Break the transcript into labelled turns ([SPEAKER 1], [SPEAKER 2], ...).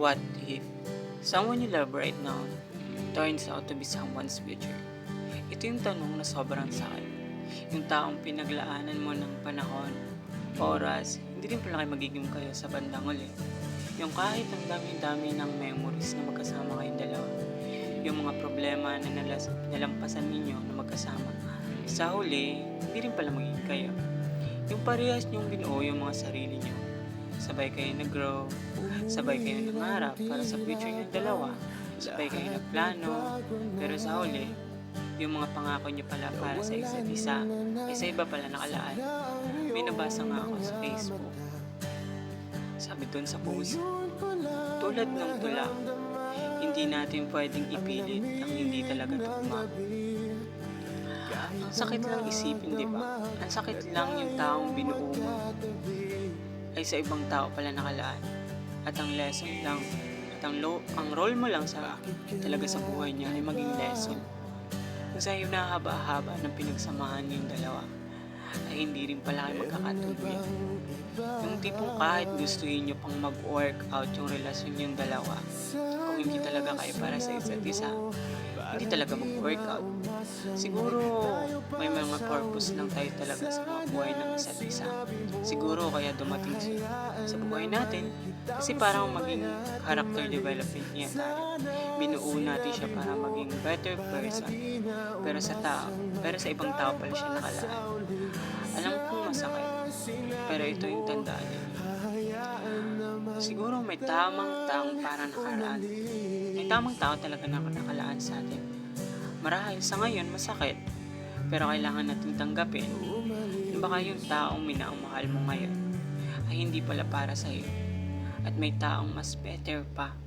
[SPEAKER 1] What if someone you love right now turns out to be someone's future? Ito yung tanong na sobrang sakit. Yung taong pinaglaanan mo ng panahon, oras, hindi rin pala kayo magiging kayo sa bandang uli. Yung kahit ang dami-dami ng memories na magkasama kayong dalawa. Yung mga problema na nalampasan ninyo na magkasama. Sa huli, hindi rin pala magiging kayo. Yung parehas niyong binuo yung mga sarili niyo. Sabay kayo nag-grow, sabay kayo nangarap para sa future niyong dalawa. Sabay kayo nagplano, pero sa huli, yung mga pangako niyo pala para sa isa't isa, ay sa iba pala nakalaan. May nabasa nga ako sa Facebook. Sabi doon sa post, tulad ng tula, hindi natin pwedeng ipilit ang hindi talaga tugma. Ang sakit lang isipin, di ba? Ang sakit lang yung taong binuo mo ay sa ibang tao pala nakalaan. At ang lesson lang, at ang role mo lang sa talaga sa buhay niya ay maging lesson. Kung sa iyo nahaba-haba ng pinagsamahan niyong dalawa, ay hindi rin pala kayo magkakatuluyan. Yung tipong kahit gustuhin niyo pang mag-work out yung relasyon niyong dalawa, kung hindi talaga kayo para sa isa't isa, hindi talaga mag-workout. Siguro may mga purpose lang tayo talaga sa mga buhay ng isa't isa. Siguro kaya dumating siya sa buhay natin kasi parang maging character development niya tayo. Binuo natin siya para maging better person. Pero sa ibang tao pala siya nakalaan. Alam kong masakit, pero ito yung tandaan niyo. Siguro may tamang taong para nakaraan. May tamang tao talaga na nakalaan sa atin. Marahil sa ngayon masakit, pero kailangan natin tanggapin na baka yung taong minaamahal mo ngayon ay hindi pala para sa iyo. At may taong mas better pa